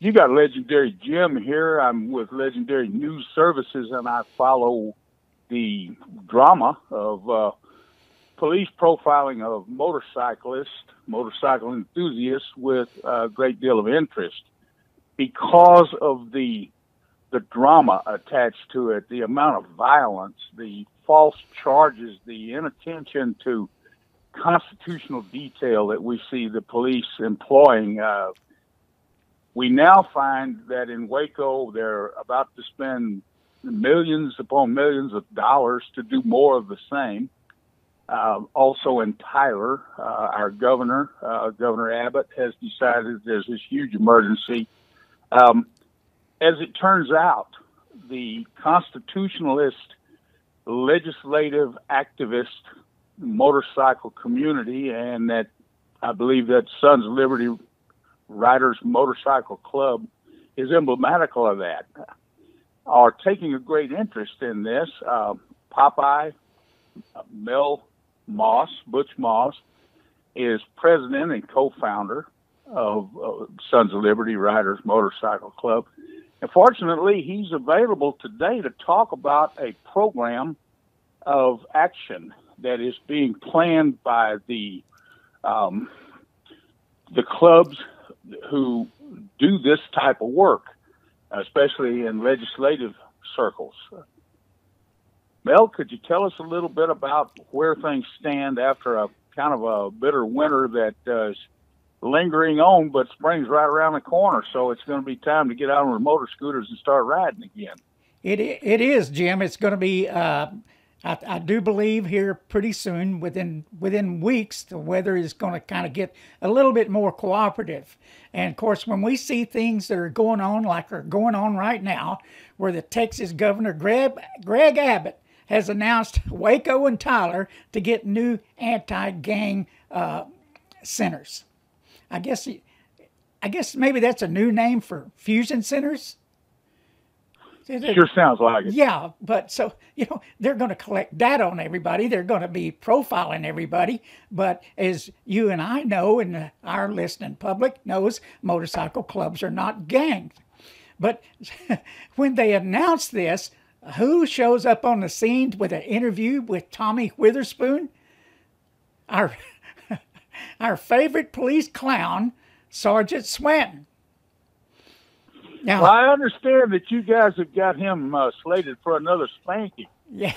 You got Legendary Jim here. I'm with Legendary News Services, and I follow the drama of police profiling of motorcyclists, motorcycle enthusiasts with a great deal of interest because of the drama attached to it, the amount of violence, the false charges, the inattention to constitutional detail that we see the police employing. We now find that in Waco, they're about to spend millions upon millions of dollars to do more of the same. Also in Tyler, our governor, Governor Abbott, has decided there's this huge emergency. As it turns out, the constitutionalist, legislative, activist motorcycle community, and that I believe that Sons of Liberty Riders Motorcycle Club is emblematic of that, are taking a great interest in this. Popeye, Mel Moss, Butch Moss, is president and co-founder of Sons of Liberty Riders Motorcycle Club. And fortunately, he's available today to talk about a program of action that is being planned by the clubs who do this type of work, especially in legislative circles. Mel, could you tell us a little bit about where things stand after a kind of a bitter winter that is lingering on, but spring's right around the corner, so it's going to be time to get out on the motor scooters and start riding again. It is, Jim. It's going to be, I do believe here pretty soon, within weeks, the weather is going to kind of get a little bit more cooperative. And of course, when we see things that are going on like are going on right now, where the Texas Governor Greg Abbott has announced Waco and Tyler to get new anti-gang centers. I guess maybe that's a new name for fusion centers. Sure sounds like it. Yeah, but so, they're going to collect data on everybody. They're going to be profiling everybody. But as you and I know, and our listening public knows, motorcycle clubs are not gangs. But when they announce this, who shows up on the scene with an interview with Tommy Witherspoon? Our favorite police clown, Sergeant Swanton. Now, well, I understand that you guys have got him slated for another spanking. Yeah,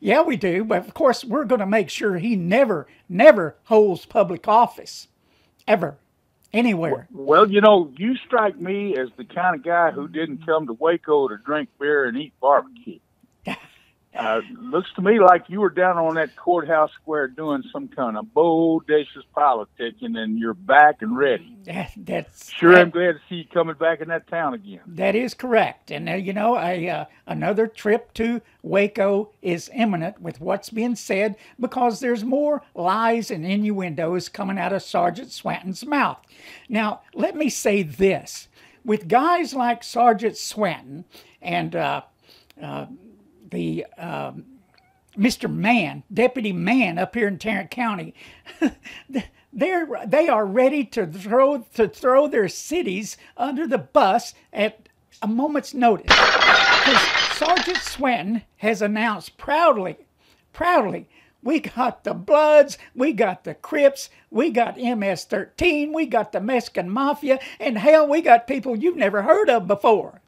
yeah, we do. But of course, we're going to make sure he never holds public office, ever, anywhere. Well, you strike me as the kind of guy who didn't come to Waco to drink beer and eat barbecue. Looks to me like you were down on that courthouse square doing some kind of bodacious politicking, and you're back and ready. I'm glad to see you coming back in that town again. That is correct. And, another trip to Waco is imminent with what's being said, because there's more lies and innuendos coming out of Sergeant Swanton's mouth. Now, let me say this. With guys like Sergeant Swanton and Mr. Mann, Deputy Mann up here in Tarrant County, they are ready to throw their cities under the bus at a moment's notice. Because Sergeant Swanton has announced proudly, we got the Bloods, we got the Crips, we got MS-13, we got the Mexican Mafia, and hell, we got people you've never heard of before.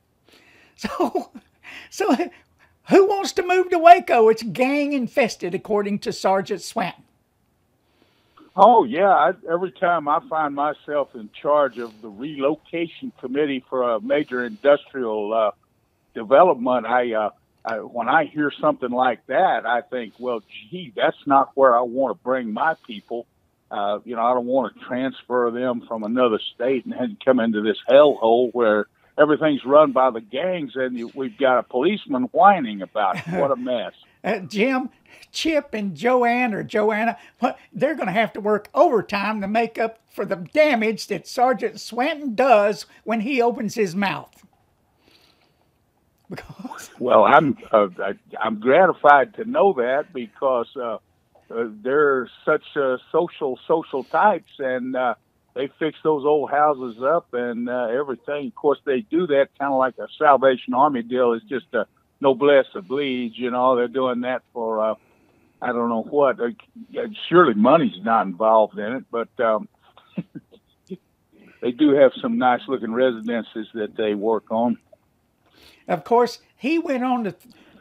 So who wants to move to Waco? It's gang infested, according to Sergeant Swanton. Oh, yeah. Every time I find myself in charge of the relocation committee for a major industrial development, when I hear something like that, I think, well, gee, that's not where I want to bring my people. I don't want to transfer them from another state and then come into this hellhole where everything's run by the gangs, and we've got a policeman whining about it. What a mess. Jim, Chip and Joanna, they're going to have to work overtime to make up for the damage that Sergeant Swanton does when he opens his mouth. Well, I'm gratified to know that, because they're such social types, and they fix those old houses up and everything. Of course, they do that kind of like a Salvation Army deal. It's just a noblesse oblige, you know. They're doing that for I don't know what. Surely money's not involved in it, but they do have some nice-looking residences that they work on. Of course, he went on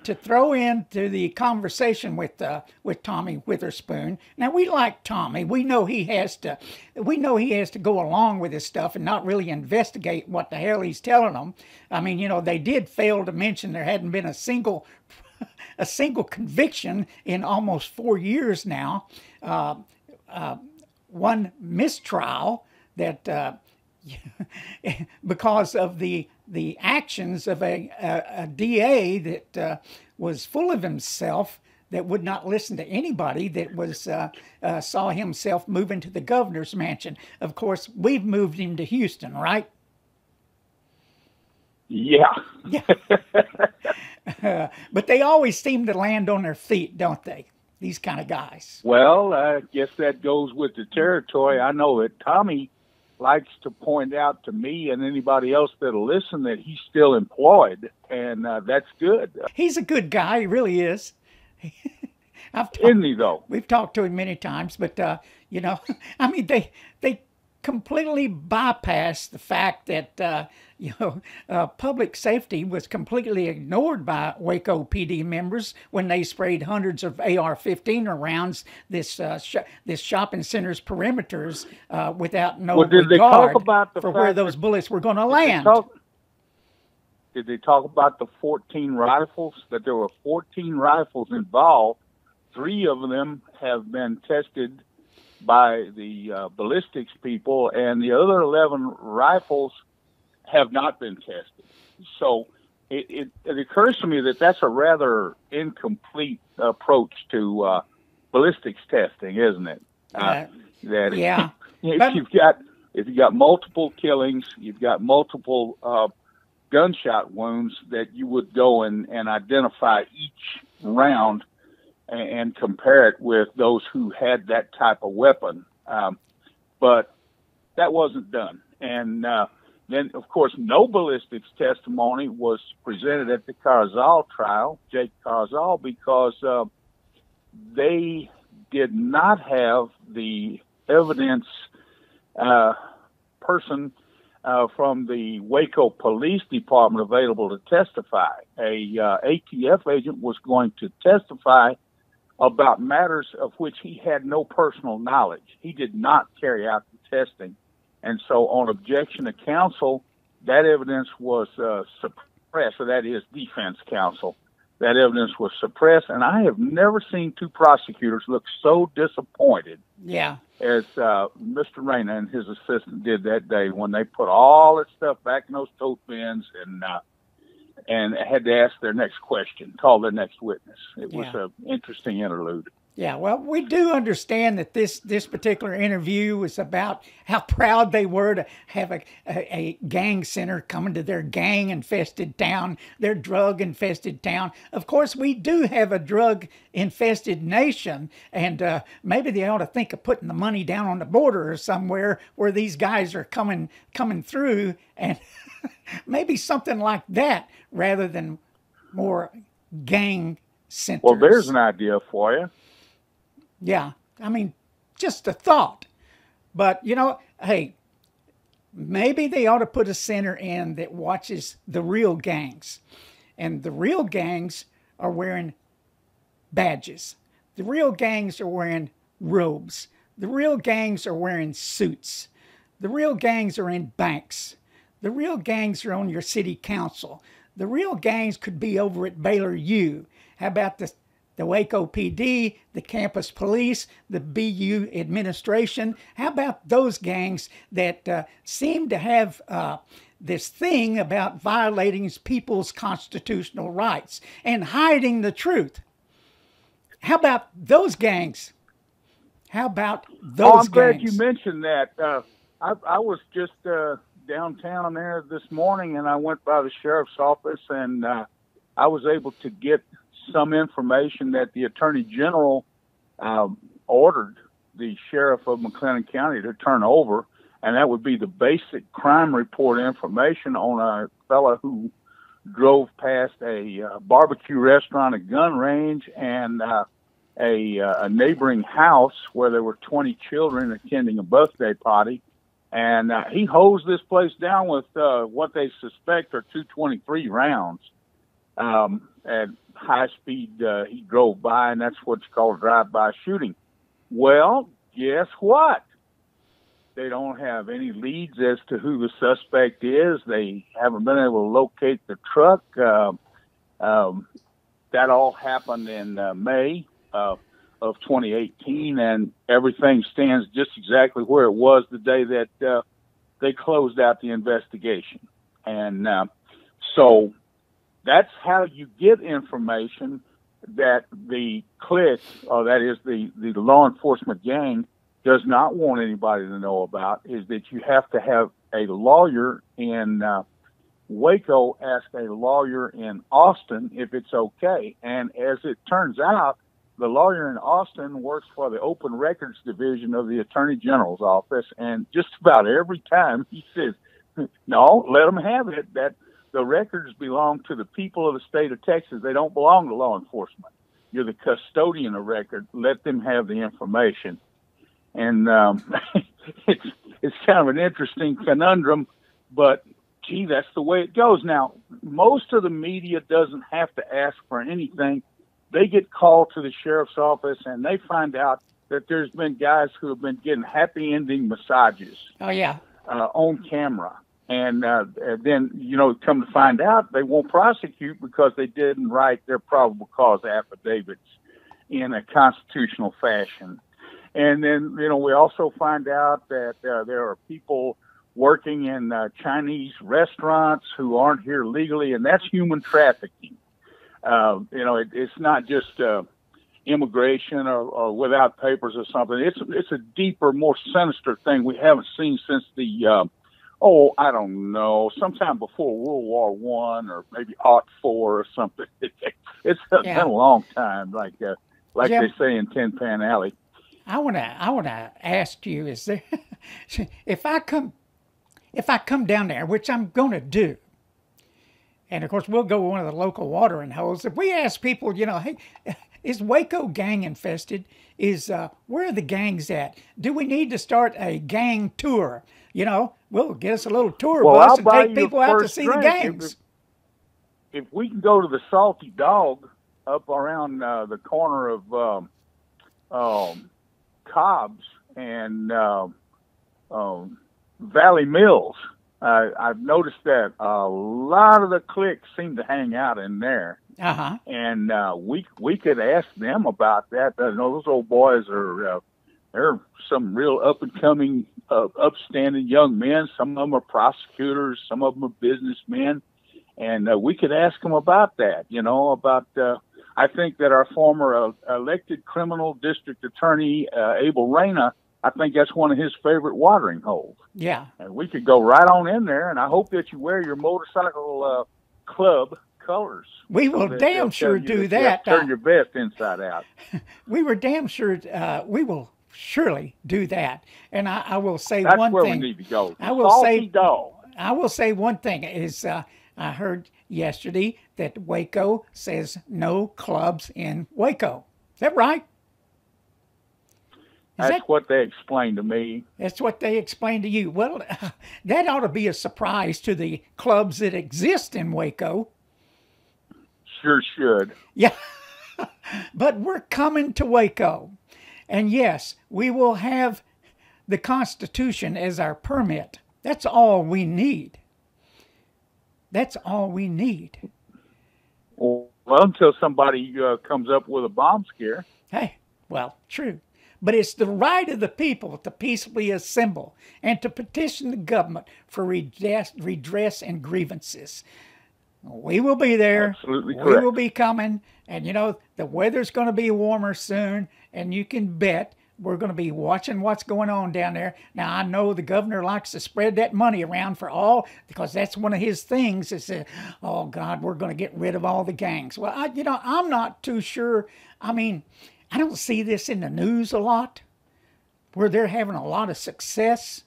to throw into the conversation with Tommy Witherspoon. Now, we like Tommy. We know he has to go along with this stuff and not really investigate what the hell he's telling them. I mean, you know, they did fail to mention there hadn't been a single conviction in almost 4 years now. One mistrial that because of the actions of a DA that was full of himself, that would not listen to anybody, that was saw himself moving to the governor's mansion. Of course, we've moved him to Houston, right? Yeah. But they always seem to land on their feet, don't they? These kind of guys. Well, I guess that goes with the territory. I know that Tommy likes to point out to me and anybody else that'll listen that he's still employed, and that's good. He's a good guy. He really is. Isn't he, though? We've talked to him many times, but, you know, I mean, they completely bypassed the fact that, you know, public safety was completely ignored by Waco PD members when they sprayed hundreds of AR-15 rounds this shopping center's perimeters without no regard for where those bullets were going to land. Did they talk about the 14 rifles, that there were 14 rifles involved? 3 of them have been tested by the ballistics people, and the other 11 rifles have not been tested. So it occurs to me that that's a rather incomplete approach to ballistics testing, isn't it? Yeah. If you've got multiple killings, you've got multiple gunshot wounds, that you would go and identify each round and compare it with those who had that type of weapon. But that wasn't done. And then, of course, no ballistics testimony was presented at the Carzal trial, Jake Carzal, because they did not have the evidence person from the Waco Police Department available to testify. A ATF agent was going to testify about matters of which he had no personal knowledge. He did not carry out the testing. And so on objection to counsel, that evidence was suppressed. So that is defense counsel. That evidence was suppressed. And I have never seen 2 prosecutors look so disappointed as Mr. Reyna and his assistant did that day when they put all that stuff back in those tote bins and had to ask their next question, call their next witness. It was an interesting interlude. Yeah, well, we do understand that this particular interview was about how proud they were to have a gang center coming to their gang-infested town, their drug-infested town. Of course, we do have a drug-infested nation, and maybe they ought to think of putting the money down on the border or somewhere where these guys are coming through, and maybe something like that rather than more gang centers. Well, there's an idea for you. Yeah, I mean, just a thought. But, you know, hey, maybe they ought to put a center in that watches the real gangs. And the real gangs are wearing badges. The real gangs are wearing robes. The real gangs are wearing suits. The real gangs are in banks. The real gangs are on your city council. The real gangs could be over at Baylor U. How about the Waco PD, the campus police, the BU administration? How about those gangs that seem to have this thing about violating people's constitutional rights and hiding the truth? How about those gangs? How about those gangs? I'm glad you mentioned that. I was just downtown there this morning, and I went by the sheriff's office, and I was able to get some information that the Attorney General ordered the sheriff of McLennan County to turn over. and that would be the basic crime report information on a fellow who drove past a barbecue restaurant, a gun range, and a neighboring house where there were 20 children attending a birthday party. And he hosed this place down with what they suspect are 223 rounds. At high speed, he drove by, and that's what's called drive-by shooting. Well, guess what? They don't have any leads as to who the suspect is. They haven't been able to locate the truck. That all happened in May of 2018, and everything stands just exactly where it was the day that they closed out the investigation. And so that's how you get information that the clique, or that is the law enforcement gang, does not want anybody to know about, is that you have to have a lawyer in Waco ask a lawyer in Austin if it's okay. And as it turns out, the lawyer in Austin works for the Open Records Division of the Attorney General's office, and just about every time he says, no, let them have it, that the records belong to the people of the state of Texas. They don't belong to law enforcement. You're the custodian of record. Let them have the information. And it's kind of an interesting conundrum, but gee, that's the way it goes. Now, most of the media doesn't have to ask for anything. They get called to the sheriff's office, and they find out that there's been guys who have been getting happy ending massages. Oh, yeah. On camera. And then, come to find out, they won't prosecute because they didn't write their probable cause affidavits in a constitutional fashion. And then, we also find out that there are people working in Chinese restaurants who aren't here legally, and that's human trafficking. It's not just immigration or without papers or something. It's a deeper, more sinister thing we haven't seen since the I don't know, sometime before World War I or maybe '04 or something. It's been a long time, like Jim, they say in Tin Pan Alley. I wanna ask you: is there, if I come down there, which I'm gonna do, and of course we'll go to one of the local watering holes. If we ask people, hey, is Waco gang infested? Where are the gangs at? Do we need to start a gang tour? We'll get us a little tour bus and take people out to see the gangs. If we can go to the Salty Dog up around the corner of Cobb's and Valley Mills, I've noticed that a lot of the cliques seem to hang out in there. Uh-huh. And we could ask them about that. Those old boys they're some real up-and-coming, upstanding young men. Some of them are prosecutors. Some of them are businessmen. And we could ask them about that, I think that our former elected criminal district attorney, Abel Reyna, I think that's one of his favorite watering holes. Yeah. And we could go right on in there, and I hope that you wear your motorcycle club colors. We will damn sure do that. Turn your vest inside out. We will surely do that. And I will say That's one where thing. we need to go. I will say one thing is I heard yesterday that Waco says no clubs in Waco. Is that right? That's what they explained to me. That's what they explained to you. Well, that ought to be a surprise to the clubs that exist in Waco. Sure should. Yeah. But we're coming to Waco. And yes, we will have the Constitution as our permit. That's all we need. That's all we need. Well, until somebody comes up with a bomb scare. Hey, well, true. But it's the right of the people to peacefully assemble and to petition the government for redress and grievances. We will be there. Absolutely correct. We will be coming. And, the weather's going to be warmer soon. And you can bet we're going to be watching what's going on down there. Now, I know the governor likes to spread that money around for all, because that's one of his things is that, oh, God, we're going to get rid of all the gangs. Well, I'm not too sure. I mean, I don't see this in the news a lot, where they're having a lot of success.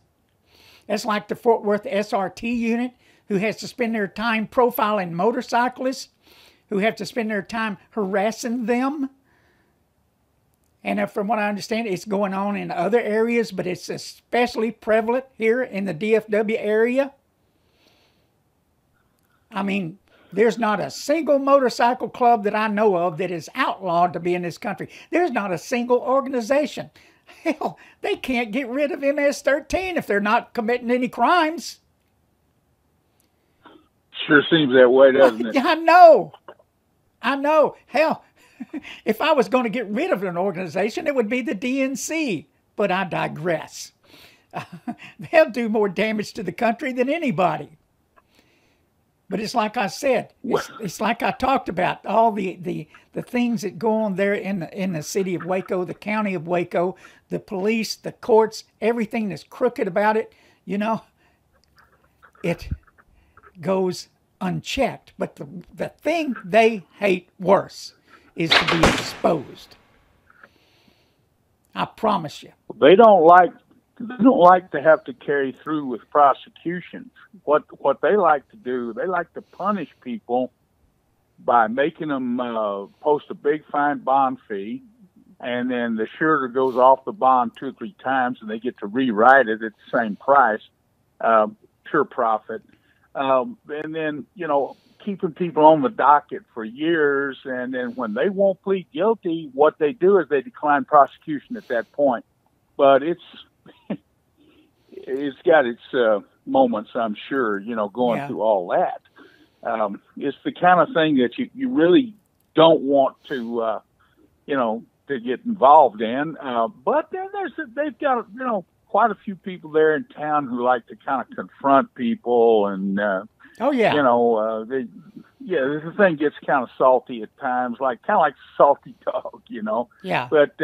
That's like the Fort Worth SRT unit, who has to spend their time profiling motorcyclists, who have to spend their time harassing them. And from what I understand, it's going on in other areas, but it's especially prevalent here in the DFW area. I mean, there's not a single motorcycle club that I know of that is outlawed to be in this country. There's not a single organization. Hell, they can't get rid of MS-13 if they're not committing any crimes. Sure seems that way, doesn't it? I know. Hell, if I was going to get rid of an organization, it would be the DNC. But I digress. They'll do more damage to the country than anybody. But it's like I said, it's like I talked about, all the things that go on there in the city of Waco, the county of Waco, the police, the courts, everything that's crooked about it, you know, it goes unchecked. But the thing they hate worse is to be exposed. I promise you. They don't like to have to carry through with prosecutions. What they like to do, they like to punish people by making them post a big fine bond fee, and then the sureter goes off the bond 2 or 3 times, and they get to rewrite it at the same price, pure profit. And then, you know, keeping people on the docket for years, and then when they won't plead guilty, what they do is they decline prosecution at that point. But it's got its moments, I'm sure, you know, going through all that. It's the kind of thing that you really don't want to, you know, to get involved in. But then they've got, you know, quite a few people there in town who like to kind of confront people, and you know, the thing gets kind of salty at times, kind of like salty dog, you know. Yeah. But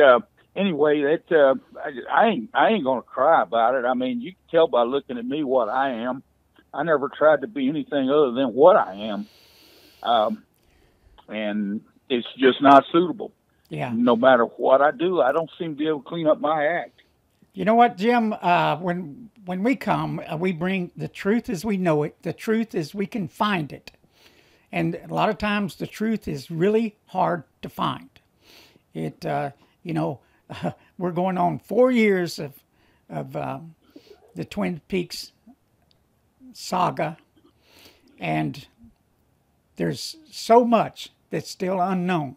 anyway, I ain't gonna cry about it. I mean, you can tell by looking at me what I am. I never tried to be anything other than what I am, and it's just not suitable. Yeah. No matter what I do, I don't seem to be able to clean up my act. You know what, Jim? When we come, we bring the truth as we know it, the truth as we can find it. And a lot of times the truth is really hard to find. It, you know, we're going on 4 years of the Twin Peaks saga, and there's so much that's still unknown.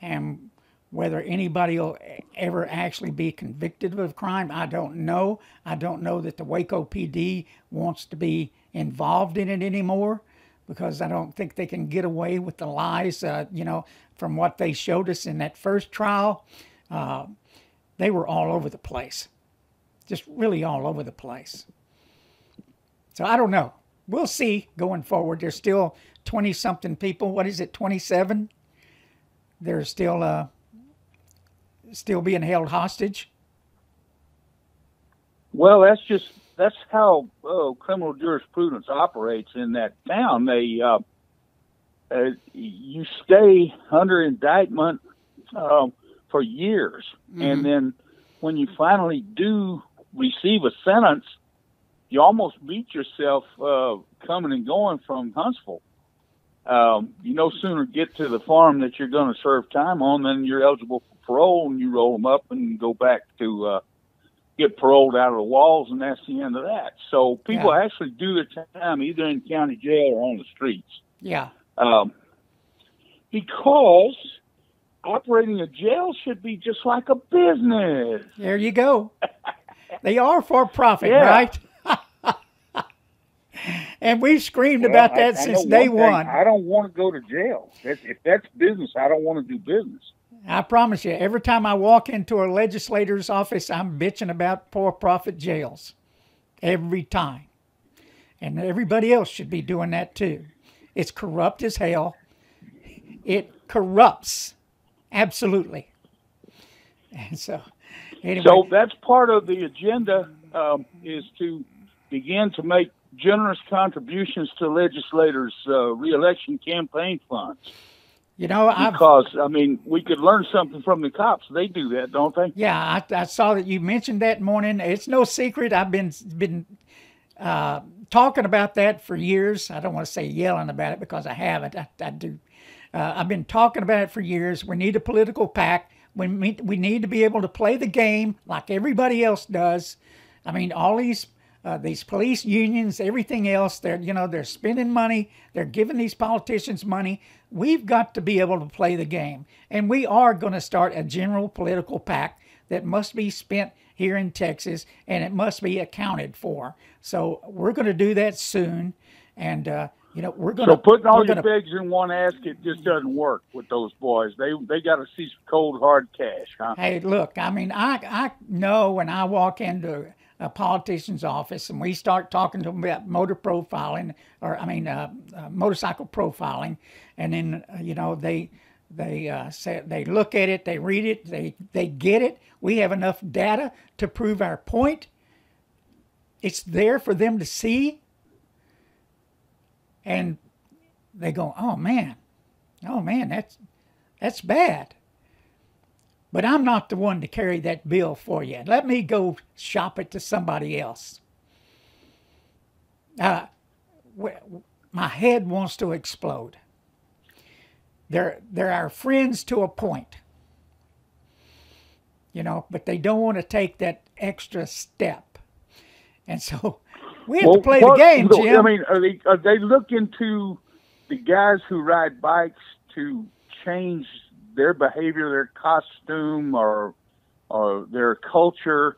And whether anybody will ever actually be convicted of crime, I don't know. I don't know that the Waco PD wants to be involved in it anymore, because I don't think they can get away with the lies, you know, from what they showed us in that first trial. They were all over the place, just really all over the place. So I don't know. We'll see going forward. There's still 20-something people. What is it, 27? They're still being held hostage. Well, that's how criminal jurisprudence operates in that town. They you stay under indictment for years, and then when you finally do receive a sentence, you almost beat yourself coming and going from Huntsville. You no sooner get to the farm that you're going to serve time on than you're eligible for parole, and you roll them up and go back to get paroled out of the walls, and that's the end of that. So people actually do their time either in county jail or on the streets. Yeah. Because operating a jail should be just like a business. There you go. They are for profit, right? And we've screamed about that since day one. I don't want to go to jail. If that's business, I don't want to do business. I promise you, every time I walk into a legislator's office, I'm bitching about for-profit jails. Every time. And everybody else should be doing that too. It's corrupt as hell. It corrupts. Absolutely. And so, anyway. So that's part of the agenda, is to begin to make generous contributions to legislators' reelection campaign funds. You know, because I mean, we could learn something from the cops. They do that, don't they? yeah, I saw that you mentioned that morning. It's no secret. I've been talking about that for years. I don't want to say yelling about it because I haven't. I do. I've been talking about it for years. We need a political pact. We need to be able to play the game like everybody else does. I mean, all these police unions, everything else, they're spending money. They're giving these politicians money. We've got to be able to play the game. And we are going to start a general political pact that must be spent here in Texas, and it must be accounted for. So we're going to do that soon. And, we're going to... So putting all your eggs in one basket just doesn't work with those boys. They got to see some cold, hard cash, huh? Hey, look, I mean, I know when I walk into a politician's office and we start talking to them about motorcycle profiling, and then, they say, they look at it, they read it, they get it. We have enough data to prove our point. It's there for them to see. And they go, oh man, that's bad. But I'm not the one to carry that bill for you. Let me go shop it to somebody else. My head wants to explode. They're our friends to a point, but they don't want to take that extra step. And so we have to play the game, Jim. I mean, are they looking to the guys who ride bikes to change their behavior, their costume, or their culture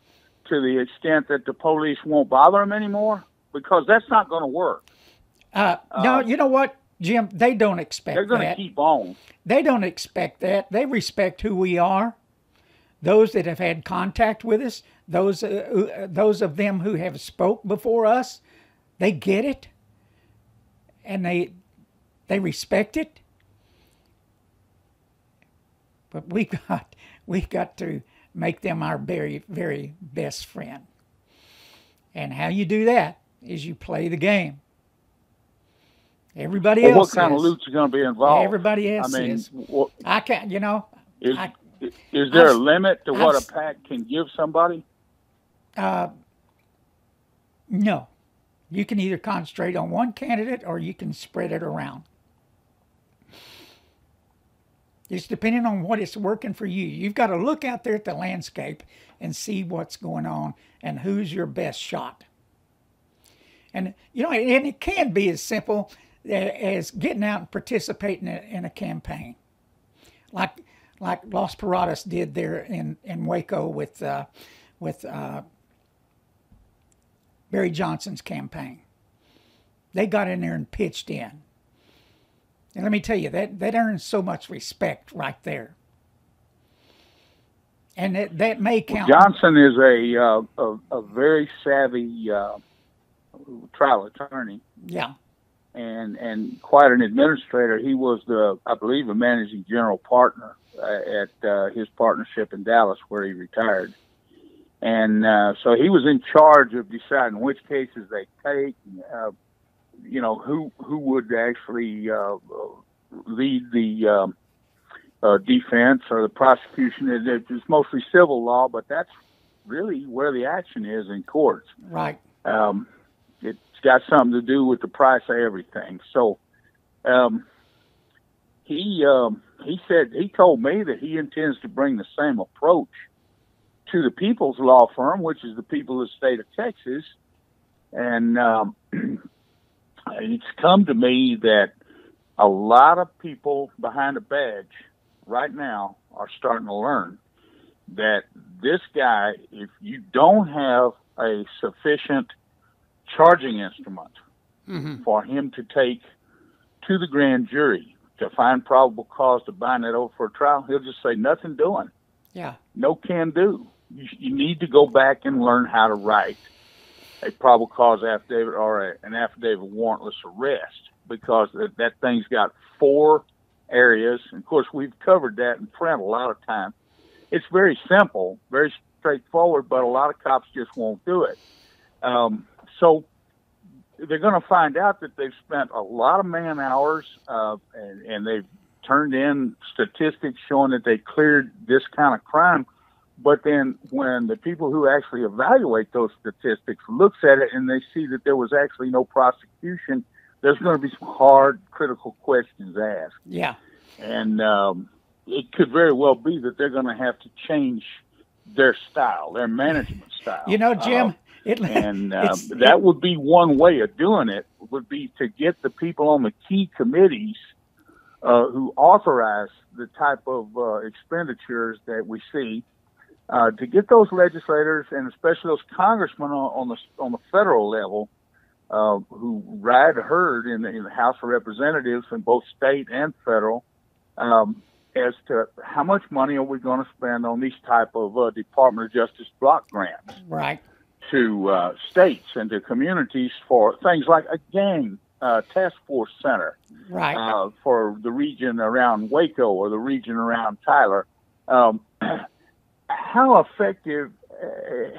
to the extent that the police won't bother them anymore? Because that's not going to work. No, you know what, Jim? They don't expect that. They're going to keep on. They don't expect that. They respect who we are. Those that have had contact with us, those of them who have spoke before us, they get it, and they respect it. But we've got to make them our very, very best friend. And how you do that is you play the game. Everybody else. What kind of loot's going to be involved? Everybody else is. I can't. Is there a limit to what a pack can give somebody? No. You can either concentrate on one candidate or you can spread it around. It's depending on what is working for you. You've got to look out there at the landscape and see what's going on and who's your best shot. And, and it can be as simple as getting out and participating in a campaign. Like Los Paradas did there in Waco with Barry Johnson's campaign. They got in there and pitched in. And let me tell you, that earns so much respect right there. And that may count. Johnson is a very savvy trial attorney. Yeah. And quite an administrator. He was I believe, a managing general partner at his partnership in Dallas, where he retired. And so he was in charge of deciding which cases they take, who would actually lead the defense or the prosecution. It's mostly civil law, but that's really where the action is in courts. Right. It's got something to do with the price of everything. So he told me that he intends to bring the same approach to the People's Law Firm, which is the people of the state of Texas. And it's come to me that a lot of people behind a badge right now are starting to learn that this guy, if you don't have a sufficient charging instrument for him to take to the grand jury to find probable cause to bind it over for a trial, he'll just say nothing doing. Yeah. No can do. You need to go back and learn how to write a probable cause affidavit or an affidavit of warrantless arrest, because that thing's got 4 areas. And of course, we've covered that in print a lot of times. It's very simple, very straightforward, but a lot of cops just won't do it. So they're going to find out that they've spent a lot of man hours and they've turned in statistics showing that they cleared this kind of crime. But then when the people who actually evaluate those statistics looks at it and they see that there was actually no prosecution, there's going to be some hard, critical questions asked. Yeah. And it could very well be that they're going to have to change their style, their management style. You know, Jim, that would be one way of doing it, would be to get the people on the key committees who authorize the type of expenditures that we see, to get those legislators and especially those congressmen on the federal level who ride herd in the House of Representatives in both state and federal, as to how much money are we going to spend on these type of Department of Justice block grants, right, to states and to communities for things like a gang task force center, right, for the region around Waco or the region around Tyler. How effective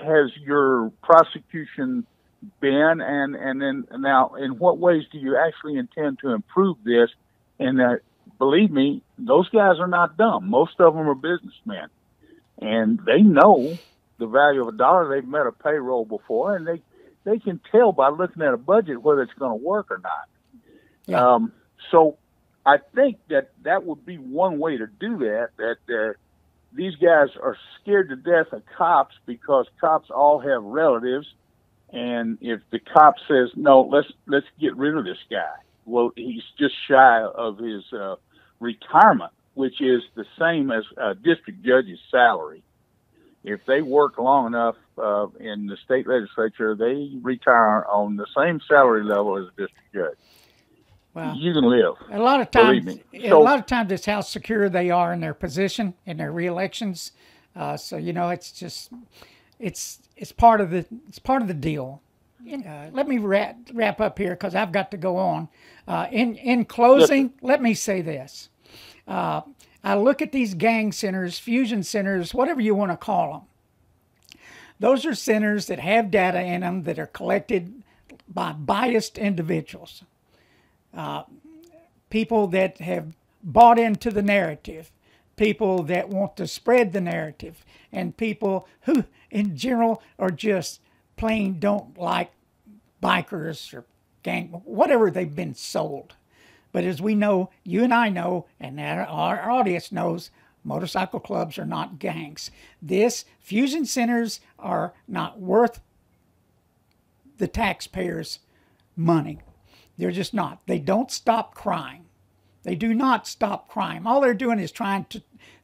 has your prosecution been, and then now in what ways do you actually intend to improve this? And believe me, those guys are not dumb. Most of them are businessmen, and they know the value of a dollar. They've met a payroll before, and they can tell by looking at a budget whether it's going to work or not. Yeah. So I think that would be one way to do that, that these guys are scared to death of cops because cops all have relatives. And if the cop says, no, let's get rid of this guy, well, he's just shy of his retirement, which is the same as a district judge's salary. If they work long enough in the state legislature, they retire on the same salary level as a district judge. Wow. You can live. A lot of times, it's how secure they are in their position in their re-elections. So you know, it's just it's part of the deal. Let me wrap up here because I've got to go on. In closing, let me say this: I look at these gang centers, fusion centers, whatever you want to call them. Those are centers that have data in them that are collected by biased individuals. People that have bought into the narrative, people that want to spread the narrative, and people who, in general, are just plain don't like bikers or gang, whatever they've been sold. But as we know, you and I know, and our audience knows, motorcycle clubs are not gangs. Fusion centers are not worth the taxpayers' money. They're just not. They don't stop crime. They do not stop crime. All they're doing is trying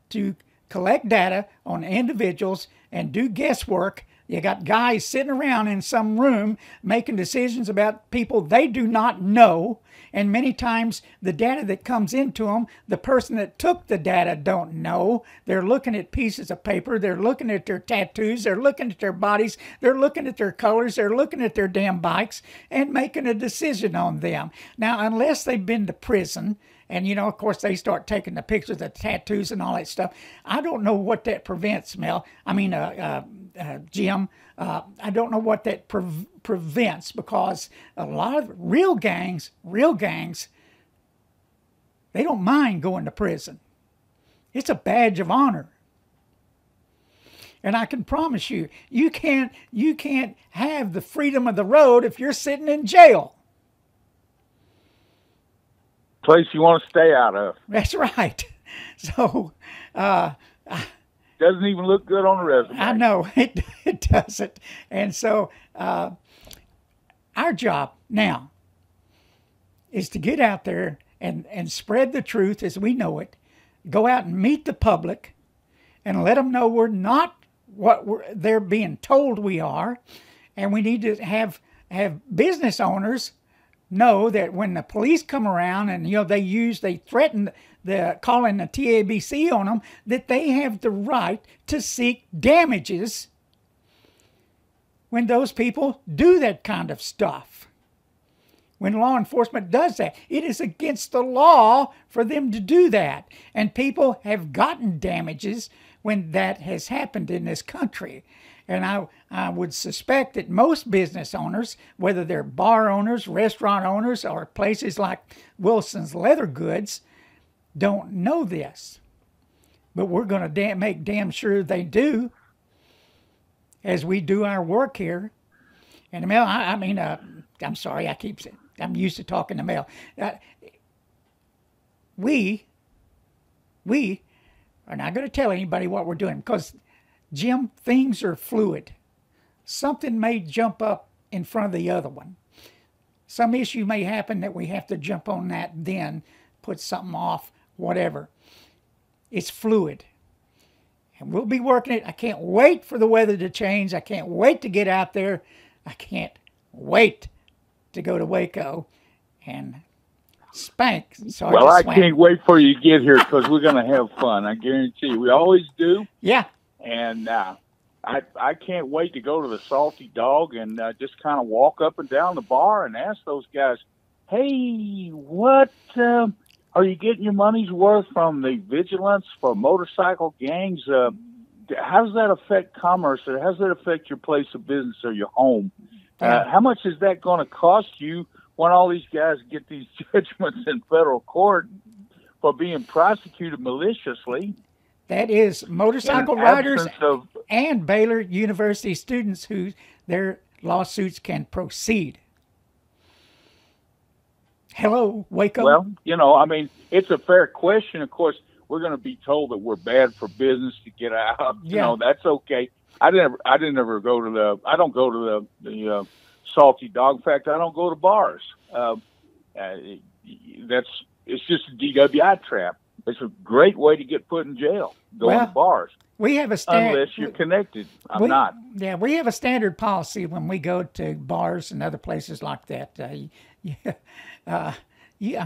to collect data on individuals and do guesswork. You got guys sitting around in some room making decisions about people they do not know. And many times the data that comes into them, the person that took the data don't know. They're looking at pieces of paper. They're looking at their tattoos. They're looking at their bodies. They're looking at their colors. They're looking at their damn bikes and making a decision on them. Now, unless they've been to prison, and, you know, of course, they start taking the pictures of the tattoos and all that stuff. I don't know what that prevents, Jim. I don't know what that prevents, because a lot of real gangs, they don't mind going to prison. It's a badge of honor. And I can promise you, you can't have the freedom of the road if you're sitting in jail. Place you want to stay out of. That's right. So doesn't even look good on the resume. I know it doesn't. And so our job now is to get out there and spread the truth as we know it. Go out and meet the public and let them know we're not what they're being told we are, and we need to have business owners know that when the police come around and they threaten calling the TABC on them, that they have the right to seek damages when those people do that kind of stuff. When law enforcement does that, it is against the law for them to do that. And people have gotten damages when that has happened in this country. And I would suspect that most business owners, whether they're bar owners, restaurant owners, or places like Wilson's Leather Goods, don't know this, but we're going to make damn sure they do as we do our work here. And the mail, I'm sorry, I'm used to talking to mail. We are not going to tell anybody what we're doing because, Jim, things are fluid. Something may jump up in front of the other one. Some issue may happen that we have to jump on that then, put something off, whatever. It's fluid. And we'll be working it. I can't wait for the weather to change. I can't wait to get out there. I can't wait to go to Waco and spank Sergeant Well, I Swanton. can't wait for you to get here because we're going to have fun. I guarantee you. We always do. Yeah. And I can't wait to go to the Salty Dog and just kind of walk up and down the bar and ask those guys, hey, what are you getting your money's worth from the vigilance for motorcycle gangs? How does that affect commerce? Or how does that affect your place of business or your home? How much is that going to cost you when all these guys get these judgments in federal court for being prosecuted maliciously? That is motorcycle riders and Baylor University students who their lawsuits can proceed. Hello, Waco. Well, it's a fair question. Of course, we're going to be told that we're bad for business to get out. Yeah. That's okay. I don't go to the Salty Dog. In fact, I don't go to bars. It's just a DWI trap. It's a great way to get put in jail, going to bars. We have a unless you're connected. I'm not. Yeah, we have a standard policy when we go to bars and other places like that. I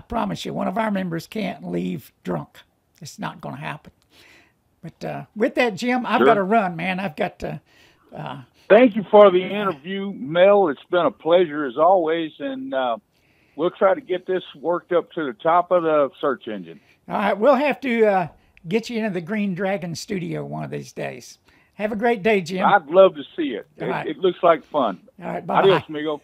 promise you, one of our members can't leave drunk. It's not going to happen. But with that, Jim, I've got to run, man. I've got to. Thank you for the interview, Mel. It's been a pleasure as always, and we'll try to get this worked up to the top of the search engine. All right, we'll have to get you into the Green Dragon studio one of these days. Have a great day, Jim. I'd love to see it. It looks like fun. All right, bye. Adios, amigo.